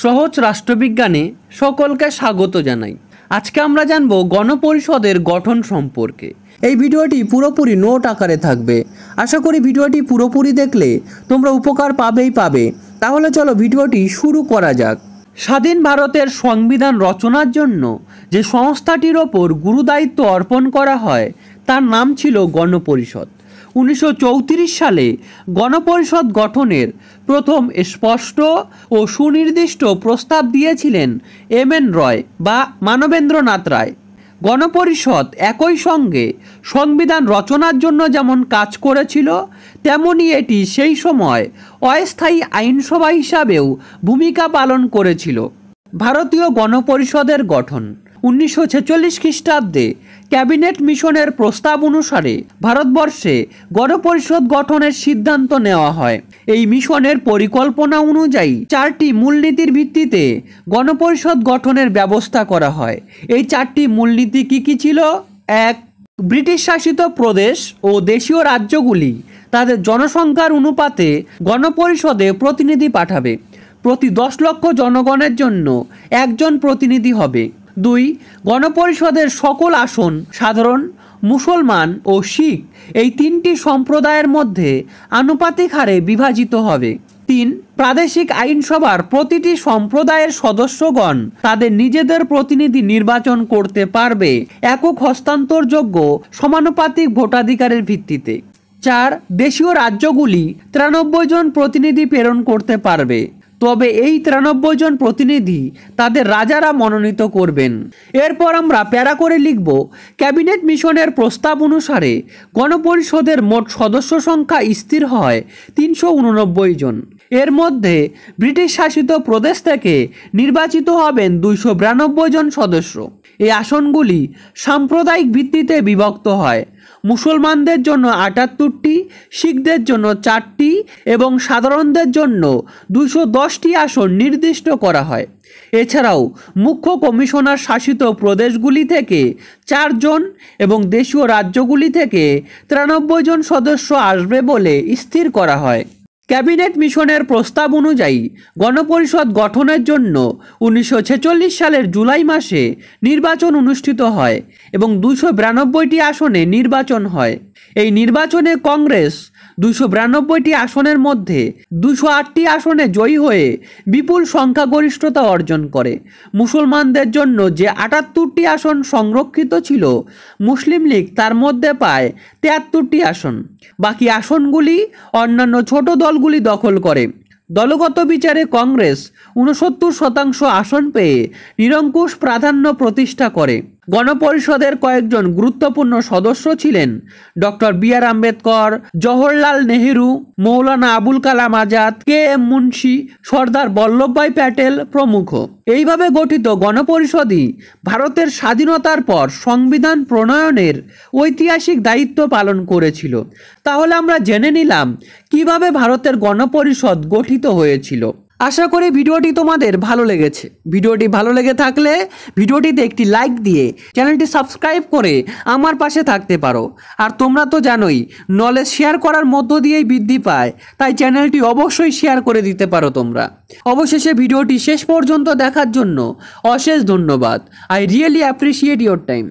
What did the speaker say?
সহজ রাষ্ট্রবিজ্ঞানে সকলকে স্বাগত জানাই। আজকে আমরা জানব গণপরিষদের গঠন সম্পর্কে। এই ভিডিওটি পুরোপুরি নোট আকারে থাকবে। আশা করি ভিডিওটি পুরোপুরি দেখলে তোমরা উপকার পাবে। তাহলে চলো ভিডিওটি শুরু করা যাক। স্বাধীন ভারতের সংবিধান রচনার জন্য যে সংস্থাটির ওপর গুরুদায়িত্ব অর্পণ করা হয় তার নাম ছিল গণপরিষদ। 1934 সালে গণপরিষদ গঠনের প্রথম স্পষ্ট ও সুনির্দিষ্ট প্রস্তাব দিয়েছিলেন এম.এন. রয় বা মানবেন্দ্রনাথ রায়। গণপরিষদ একই সঙ্গে সংবিধান রচনার জন্য যেমন কাজ করেছিল, তেমনি এটি সেই সময় অস্থায়ী আইনসভা হিসাবেও ভূমিকা পালন করেছিল। ভারতীয় গণপরিষদের গঠন 1946 খ্রিস্টাব্দে ক্যাবিনেট মিশনের প্রস্তাব অনুসারে ভারতবর্ষে গণপরিষদ গঠনের সিদ্ধান্ত নেওয়া হয়। এই মিশনের পরিকল্পনা অনুযায়ী 4টি মূলনীতির ভিত্তিতে গণপরিষদ গঠনের ব্যবস্থা করা হয়। এই 4টি মূলনীতি কি ছিল? 1. ব্রিটিশ শাসিত প্রদেশ ও দেশীয় রাজ্যগুলি তাদের জনসংখ্যার অনুপাতে গণপরিষদে প্রতিনিধি পাঠাবে। প্রতি 10 লক্ষ জনগণের জন্য একজন প্রতিনিধি হবে। 2. গণপরিষদের সকল আসন সাধারণ, মুসলমান ও শিখ এই 3টি সম্প্রদায়ের মধ্যে আনুপাতিক হারে বিভাজিত হবে। 3. প্রাদেশিক আইনসভার প্রতিটি সম্প্রদায়ের সদস্যগণ তাদের নিজেদের প্রতিনিধি নির্বাচন করতে পারবে একক হস্তান্তরযোগ্য সমানুপাতিক ভোটাধিকারের ভিত্তিতে। 4. দেশীয় রাজ্যগুলি 93 জন প্রতিনিধি প্রেরণ করতে পারবে, তবে এই 93 জন প্রতিনিধি তাদের রাজারা মনোনীত করবেন। এরপর আমরা প্যারা করে লিখব, ক্যাবিনেট মিশনের প্রস্তাব অনুসারে গণপরিষদের মোট সদস্য সংখ্যা স্থির হয় 389 জন। এর মধ্যে ব্রিটিশ শাসিত প্রদেশ থেকে নির্বাচিত হবেন 292 জন সদস্য। এই আসনগুলি সাম্প্রদায়িক ভিত্তিতে বিভক্ত হয়। মুসলমানদের জন্য 78টি, শিখদের জন্য 4টি এবং সাধারণদের জন্য 210টি আসন নির্দিষ্ট করা হয়। এছাড়াও মুখ্য কমিশনার শাসিত প্রদেশগুলি থেকে 4 জন এবং দেশীয় রাজ্যগুলি থেকে 93 জন সদস্য আসবে বলে স্থির করা হয়। ক্যাবিনেট মিশনের প্রস্তাব অনুযায়ী গণপরিষদ গঠনের জন্য 1946 সালের জুলাই মাসে নির্বাচন অনুষ্ঠিত হয় এবং 292টি আসনে নির্বাচন হয়। এই নির্বাচনে কংগ্রেস 292টি আসনের মধ্যে 208টি আসনে জয়ী হয়ে বিপুল সংখ্যাগরিষ্ঠতা অর্জন করে। মুসলমানদের জন্য যে 78টি আসন সংরক্ষিত ছিল, মুসলিম লীগ তার মধ্যে পায় 73টি আসন। বাকি আসনগুলি অন্যান্য ছোট দলগুলি দখল করে। দলগত বিচারে কংগ্রেস 69% আসন পেয়ে নিরঙ্কুশ প্রাধান্য প্রতিষ্ঠা করে। গণপরিষদের কয়েকজন গুরুত্বপূর্ণ সদস্য ছিলেন doctor B.R.. Ambedkar, Jawaharlal Nehru, Maulana Abul Kalam Azad, KM. Munshi, Sardar Vallabhbhai Patel প্রমুখ। এইভাবে গঠিত গণপরিষদই ভারতের স্বাধীনতার পর সংবিধান প্রণয়নের ঐতিহাসিক দায়িত্ব পালন করেছিল। তাহলে আমরা জেনে নিলাম কিভাবে ভারতের গণপরিষদ গঠিত হয়েছিল। আশা করি ভিডিওটি তোমাদের ভালো লেগেছে। ভিডিওটি ভালো লেগে থাকলে ভিডিওটিতে একটি লাইক দিয়ে চ্যানেলটি সাবস্ক্রাইব করে আমার পাশে থাকতে পারো। আর তোমরা তো জানোই, নলেজ শেয়ার করার মধ্য দিয়েই বৃদ্ধি পায়, তাই চ্যানেলটি অবশ্যই শেয়ার করে দিতে পারো তোমরা। অবশেষে ভিডিওটি শেষ পর্যন্ত দেখার জন্য অশেষ ধন্যবাদ। I really appreciate your time.